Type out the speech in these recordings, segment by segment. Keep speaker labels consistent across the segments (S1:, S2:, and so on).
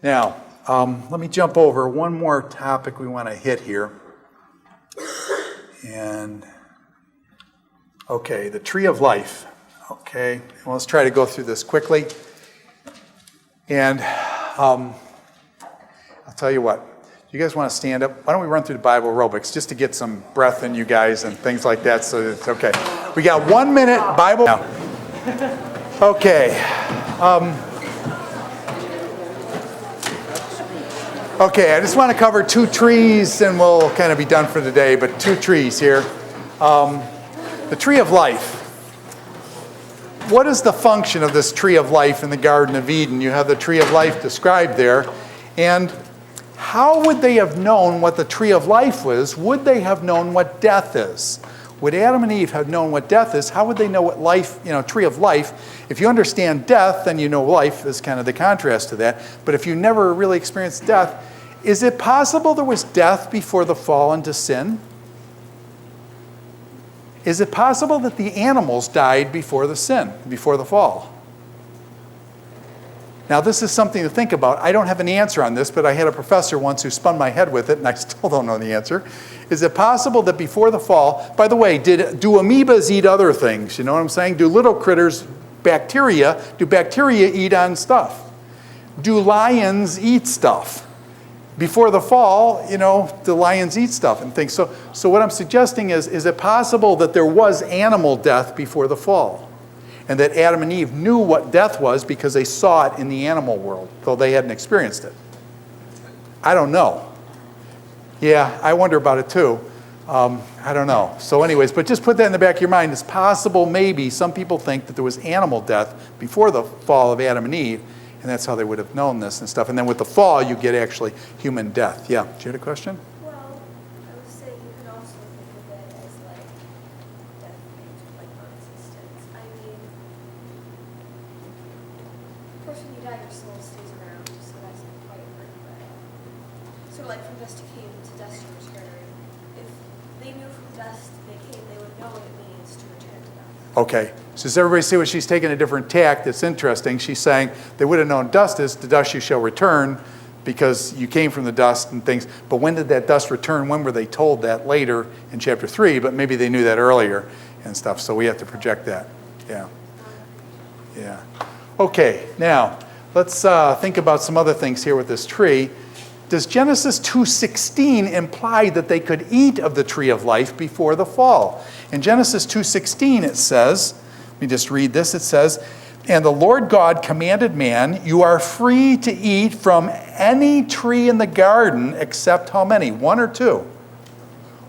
S1: Now, let me jump over one more topic we want to hit here. And, okay, the tree of life. Okay, well, let's try to go through this quickly. And I'll tell you what. You guys want to stand up? Why don't we run through the Bible aerobics just to get some breath in you guys and things like that, so it's okay. We got 1 minute Bible. Now. Okay. Okay, I just want to cover 2 trees and we'll kind of be done for the day, but 2 trees here. The tree of life. What is the function of this tree of life in the Garden of Eden? You have the tree of life described there. And how would they have known what the tree of life was? Would they have known what death is? Would Adam and Eve have known what death is? How would they know what life, tree of life? If you understand death, then you know life is kind of the contrast to that. But if you never really experienced death, is it possible there was death before the fall into sin? Is it possible that the animals died before the sin, before the fall? Now, this is something to think about. I don't have an answer on this, but I had a professor once who spun my head with it, and I still don't know the answer. Is it possible that before the fall, by the way, do amoebas eat other things? You know what I'm saying? Do little critters, do bacteria eat on stuff? Do lions eat stuff? Before the fall, the lions eat stuff and things. So what I'm suggesting is it possible that there was animal death before the fall? And that Adam and Eve knew what death was because they saw it in the animal world, though they hadn't experienced it. I don't know. Yeah, I wonder about it too. I don't know. So anyways, but just put that in the back of your mind. It's possible maybe some people think that there was animal death before the fall of Adam and Eve, and that's how they would have known this and stuff. And then with the fall, you get actually human death. Yeah, did you have a question?
S2: Well, I was saying you could also think of it as like death like non-existence. I mean, of course, when you die, your soul stays around, so that's not quite right. But sort of like from dust to came to dust you return. If they knew from dust they came, they would know what it means to return to dust.
S1: Okay. So does everybody see what she's taking a different tack? That's interesting. She's saying they would have known dust is, to dust you shall return, because you came from the dust and things. But when did that dust return? When were they told that? Later in chapter 3, but maybe they knew that earlier and stuff. So we have to project that. Yeah. Yeah. Okay, now let's think about some other things here with this tree. Does Genesis 2:16 imply that they could eat of the tree of life before the fall? In Genesis 2:16 it says, let me just read this. It says, "And the Lord God commanded man, you are free to eat from any tree in the garden except how many? 1 or 2?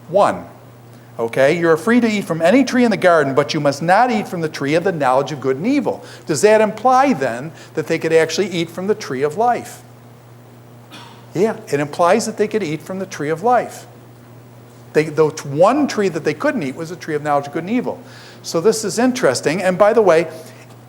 S1: 1. Okay, you're free to eat from any tree in the garden, but you must not eat from the tree of the knowledge of good and evil." Does that imply then that they could actually eat from the tree of life? Yeah, it implies that they could eat from the tree of life. The one tree that they couldn't eat was the tree of knowledge of good and evil. So this is interesting. And by the way,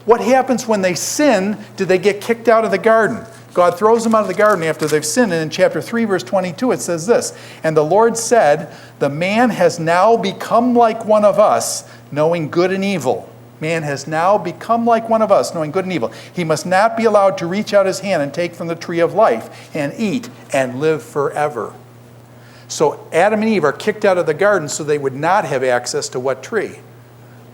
S1: what happens when they sin? Do they get kicked out of the garden? God throws them out of the garden after they've sinned. And in chapter 3, verse 22, it says this, "And the Lord said, the man has now become like one of us, knowing good and evil." Man has now become like one of us, knowing good and evil. "He must not be allowed to reach out his hand and take from the tree of life and eat and live forever." So Adam and Eve are kicked out of the garden so they would not have access to what tree?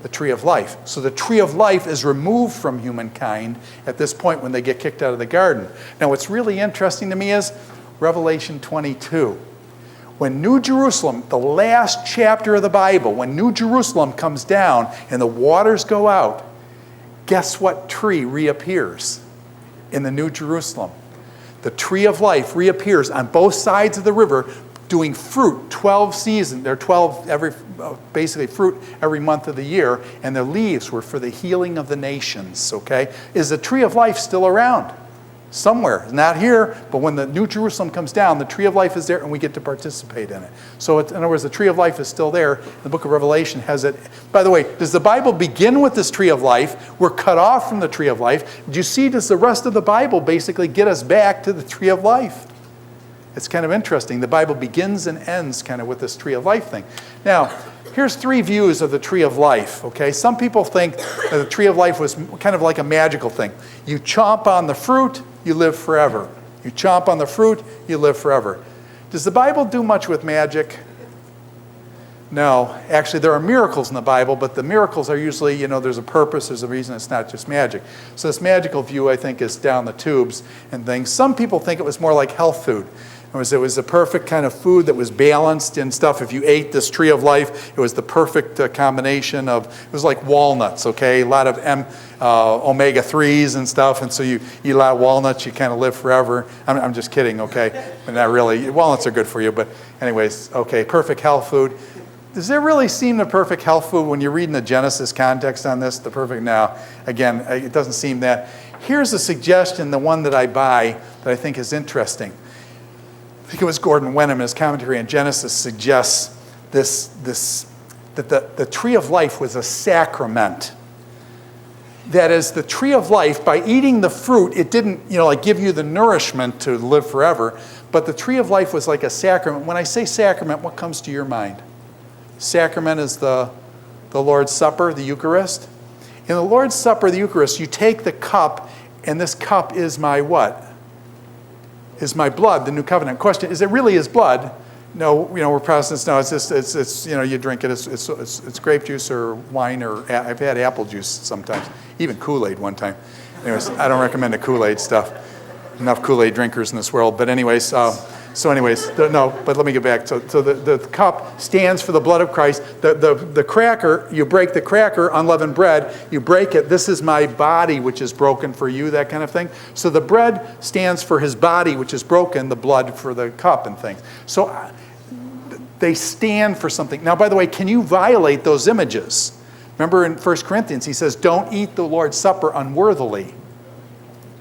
S1: The tree of life. So the tree of life is removed from humankind at this point when they get kicked out of the garden. Now what's really interesting to me is Revelation 22. When New Jerusalem, the last chapter of the Bible, when New Jerusalem comes down and the waters go out, guess what tree reappears in the New Jerusalem? The tree of life reappears on both sides of the river, doing fruit 12 seasons. There are 12 basically fruit every month of the year, and the leaves were for the healing of the nations. Okay, is the tree of life still around? Somewhere, not here, but when the New Jerusalem comes down, the tree of life is there and we get to participate in it. So in other words, the tree of life is still there. The book of Revelation has it. By the way, does the Bible begin with this tree of life? We're cut off from the tree of life. Do you see, does the rest of the Bible basically get us back to the tree of life? It's kind of interesting. The Bible begins and ends kind of with this tree of life thing. Now, here's 3 views of the tree of life, okay? Some people think that the tree of life was kind of like a magical thing. You chomp on the fruit, you live forever. You chomp on the fruit, you live forever. Does the Bible do much with magic? No. Actually, there are miracles in the Bible, but the miracles are usually, there's a purpose, there's a reason, it's not just magic. So this magical view, I think, is down the tubes and things. Some people think it was more like health food. It was the perfect kind of food that was balanced and stuff. If you ate this tree of life, it was the perfect combination of, it was like walnuts, okay? A lot of omega-3s and stuff, and so you eat a lot of walnuts, you kind of live forever. I'm just kidding, okay? But not really. Walnuts are good for you, but anyways, okay, perfect health food. Does there really seem the perfect health food when you're reading the Genesis context on this? The perfect, now, again, it doesn't seem that. Here's a suggestion, the one that I buy, that I think is interesting. I think it was Gordon Wenham in his commentary on Genesis suggests that the tree of life was a sacrament. That is, the tree of life, by eating the fruit, it didn't, give you the nourishment to live forever, but the tree of life was like a sacrament. When I say sacrament, what comes to your mind? Sacrament is the Lord's Supper, the Eucharist. In the Lord's Supper, the Eucharist, you take the cup, and this cup is my what? Is my blood, the new covenant. Question, is it really his blood? No, we're Protestants. No, it's just, you drink it. It's grape juice or wine, or I've had apple juice sometimes, even Kool-Aid one time. Anyways, I don't recommend the Kool-Aid stuff. Enough Kool-Aid drinkers in this world. But anyways, but let me get back. So the cup stands for the blood of Christ. The cracker, you break the cracker, unleavened bread, you break it. This is my body, which is broken for you, that kind of thing. So the bread stands for his body, which is broken, the blood for the cup and things. So they stand for something. Now, by the way, can you violate those images? Remember in 1 Corinthians, he says, don't eat the Lord's Supper unworthily.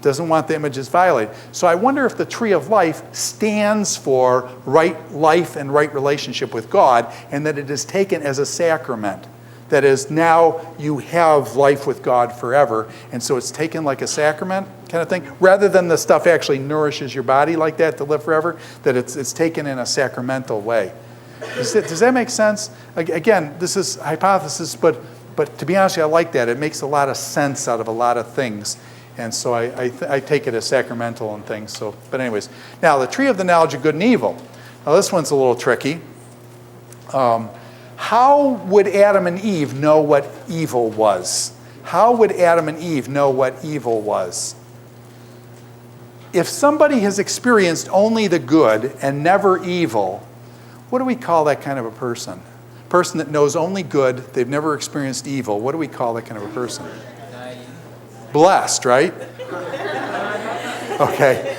S1: Doesn't want the images violated. So I wonder if the tree of life stands for right life and right relationship with God, and that it is taken as a sacrament. That is, now you have life with God forever, and so it's taken like a sacrament kind of thing, rather than the stuff actually nourishes your body like that to live forever, that it's taken in a sacramental way. Does that make sense? Again, this is hypothesis, but to be honest with you, I like that. It makes a lot of sense out of a lot of things. And so I take it as sacramental and things. So, but anyways, now the tree of the knowledge of good and evil. Now this one's a little tricky. How would Adam and Eve know what evil was? How would Adam and Eve know what evil was? If somebody has experienced only the good and never evil, what do we call that kind of a person? A person that knows only good, they've never experienced evil. What do we call that kind of a person? Blessed, right? Okay.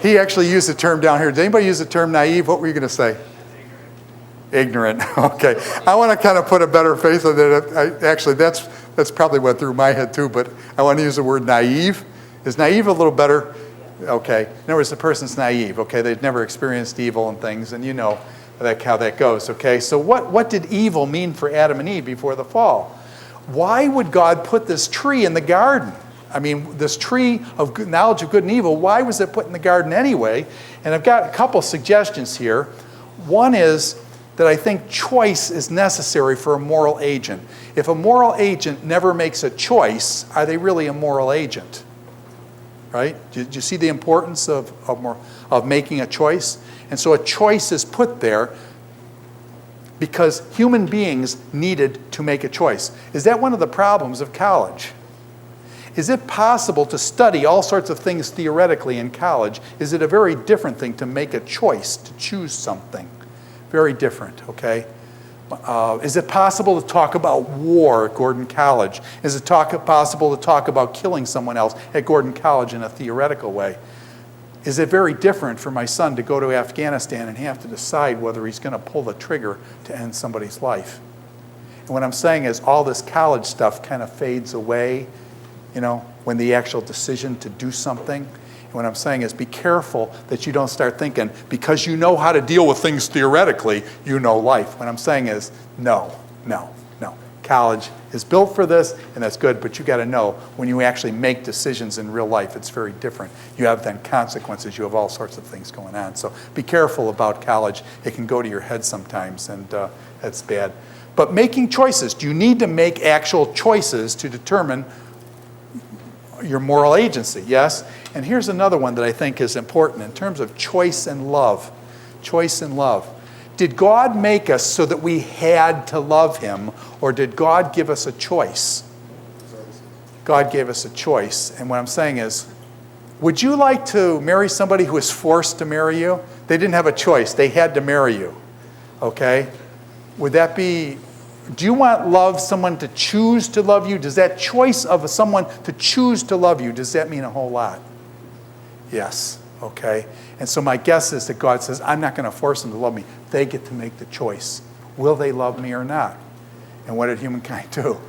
S1: He actually used the term down here. Did anybody use the term naive? What were you going to say? Ignorant. Okay. I want to kind of put a better face on that. Actually, that's probably went through my head too, but I want to use the word naive. Is naive a little better? Okay. In other words, the person's naive. Okay. They've never experienced evil and things, and you know how that goes. Okay. So what did evil mean for Adam and Eve before the fall? Why would God put this tree in the garden? I mean, this tree of knowledge of good and evil, why was it put in the garden anyway? And I've got a couple suggestions here. One is that I think choice is necessary for a moral agent. If a moral agent never makes a choice, are they really a moral agent? Right? Do you see the importance of making a choice? And so a choice is put there because human beings needed to make a choice. Is that one of the problems of college? Is it possible to study all sorts of things theoretically in college? Is it a very different thing to make a choice, to choose something? Very different, okay? Is it possible to talk about war at Gordon College? Is it possible to talk about killing someone else at Gordon College in a theoretical way? Is it very different for my son to go to Afghanistan and have to decide whether he's going to pull the trigger to end somebody's life? And what I'm saying is all this college stuff kind of fades away, when the actual decision to do something. And what I'm saying is be careful that you don't start thinking, because you know how to deal with things theoretically, you know life. What I'm saying is no. College is built for this, and that's good, but you got to know when you actually make decisions in real life, it's very different. You have then consequences. You have all sorts of things going on. So be careful about college. It can go to your head sometimes, and that's bad. But making choices, do you need to make actual choices to determine your moral agency, yes? And here's another one that I think is important in terms of choice and love. Choice and love. Did God make us so that we had to love him, or did God give us a choice? God gave us a choice. And what I'm saying is, would you like to marry somebody who was forced to marry you? They didn't have a choice. They had to marry you. Okay? Would that be... Do you want someone to choose to love you? Does that choice of someone to choose to love you, does that mean a whole lot? Yes. Okay? And so my guess is that God says, I'm not going to force them to love me. They get to make the choice. Will they love me or not? And what did humankind do?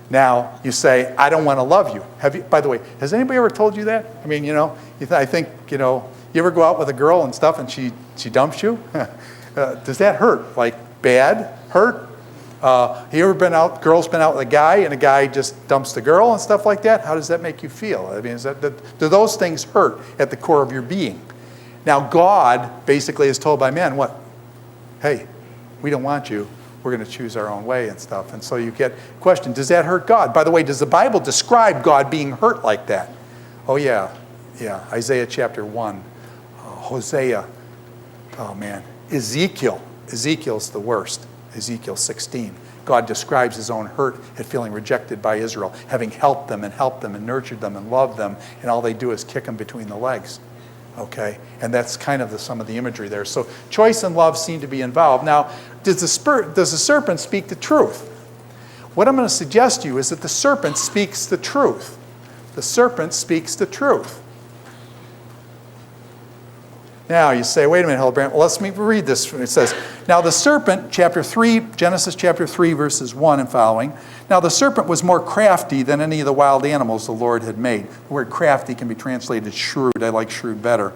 S1: Now, you say, I don't want to love you. By the way, has anybody ever told you that? I mean, I think, you ever go out with a girl and stuff and she dumps you? Does that hurt? Like bad? Hurt? You ever girl's been out with a guy and a guy just dumps the girl and stuff like that? How does that make you feel? I mean, do those things hurt at the core of your being? Now, God basically is told by man, what? Hey, we don't want you. We're going to choose our own way and stuff. And so you get question, does that hurt God? By the way, does the Bible describe God being hurt like that? Oh, yeah. Yeah. Isaiah chapter 1. Hosea. Oh, man. Ezekiel's the worst. Ezekiel 16. God describes his own hurt at feeling rejected by Israel, having helped them and nurtured them and loved them, and all they do is kick them between the legs. Okay? And that's kind of some of the imagery there. So choice and love seem to be involved. Now, does the serpent speak the truth? What I'm going to suggest to you is that the serpent speaks the truth. The serpent speaks the truth. Now, you say, wait a minute, Hildebrandt, well, let's read this. It says, now the serpent, Genesis chapter 3, verses 1 and following. Now the serpent was more crafty than any of the wild animals the Lord had made. The word crafty can be translated shrewd. I like shrewd better.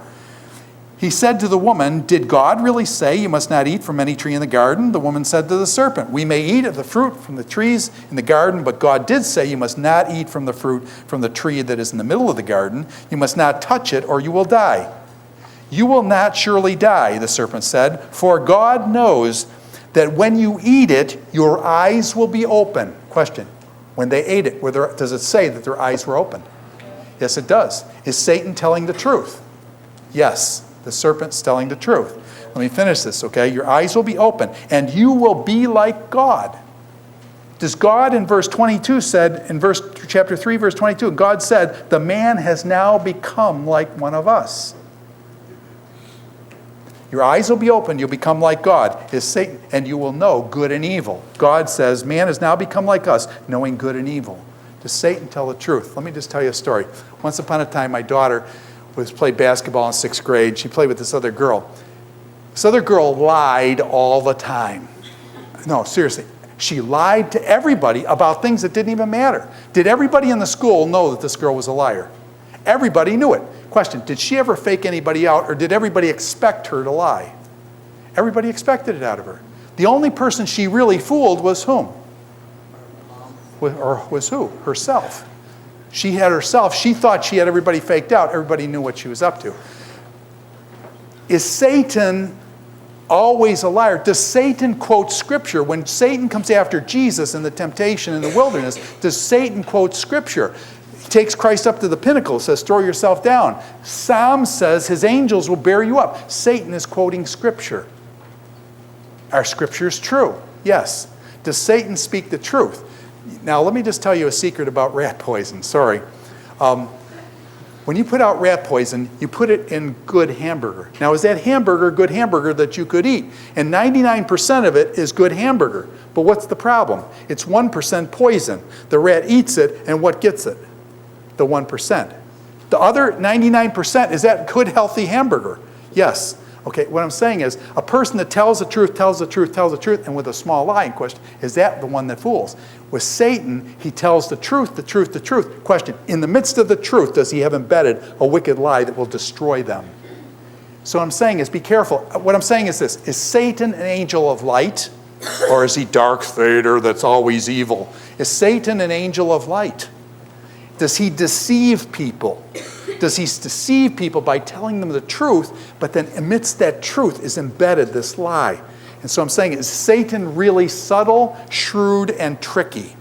S1: He said to the woman, did God really say you must not eat from any tree in the garden? The woman said to the serpent, we may eat of the fruit from the trees in the garden, but God did say you must not eat from the fruit from the tree that is in the middle of the garden. You must not touch it or you will die. You will not surely die, the serpent said, for God knows that when you eat it, your eyes will be open. Question, when they ate it, does it say that their eyes were open? Yes, it does. Is Satan telling the truth? Yes, the serpent's telling the truth. Let me finish this, okay? Your eyes will be open, and you will be like God. Does God in verse 22 said, in chapter 3, verse 22, God said, the man has now become like one of us. Your eyes will be open, you'll become like God, is Satan, and you will know good and evil. God says, man has now become like us, knowing good and evil. Does Satan tell the truth? Let me just tell you a story. Once upon a time, my daughter played basketball in 6th grade. She played with this other girl. This other girl lied all the time. No, seriously. She lied to everybody about things that didn't even matter. Did everybody in the school know that this girl was a liar? Everybody knew it. Question, did she ever fake anybody out, or did everybody expect her to lie? Everybody expected it out of her. The only person she really fooled was whom? Or was who? Herself. She had herself. She thought she had everybody faked out. Everybody knew what she was up to. Is Satan always a liar? Does Satan quote Scripture? When Satan comes after Jesus in the temptation in the wilderness, does Satan quote Scripture? He takes Christ up to the pinnacle, says, throw yourself down. Psalm says his angels will bear you up. Satan is quoting Scripture. Are Scriptures true? Yes. Does Satan speak the truth? Now, let me just tell you a secret about rat poison. Sorry. When you put out rat poison, you put it in good hamburger. Now, is that hamburger good hamburger that you could eat? And 99% of it is good hamburger. But what's the problem? It's 1% poison. The rat eats it, and what gets it? The 1%. The other 99%, is that good, healthy hamburger? Yes. Okay, what I'm saying is, a person that tells the truth, and with a small lie in question, is that the one that fools? With Satan, he tells the truth. Question, in the midst of the truth, does he have embedded a wicked lie that will destroy them? So what I'm saying is, be careful. What I'm saying is this, is Satan an angel of light? Or is he Darth Vader that's always evil? Is Satan an angel of light? Does he deceive people? Does he deceive people by telling them the truth, but then amidst that truth is embedded this lie? And so I'm saying, is Satan really subtle, shrewd, and tricky?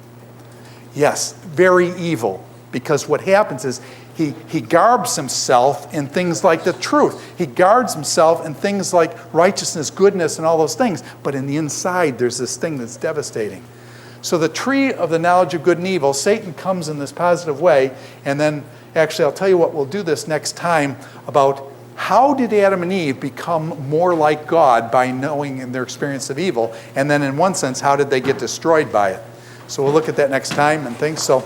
S1: Yes, very evil. Because what happens is he garbs himself in things like the truth. He guards himself in things like righteousness, goodness, and all those things. But in the inside, there's this thing that's devastating. So the tree of the knowledge of good and evil, Satan comes in this positive way. And then, actually, I'll tell you what, we'll do this next time about how did Adam and Eve become more like God by knowing in their experience of evil? And then in one sense, how did they get destroyed by it? So we'll look at that next time and things. So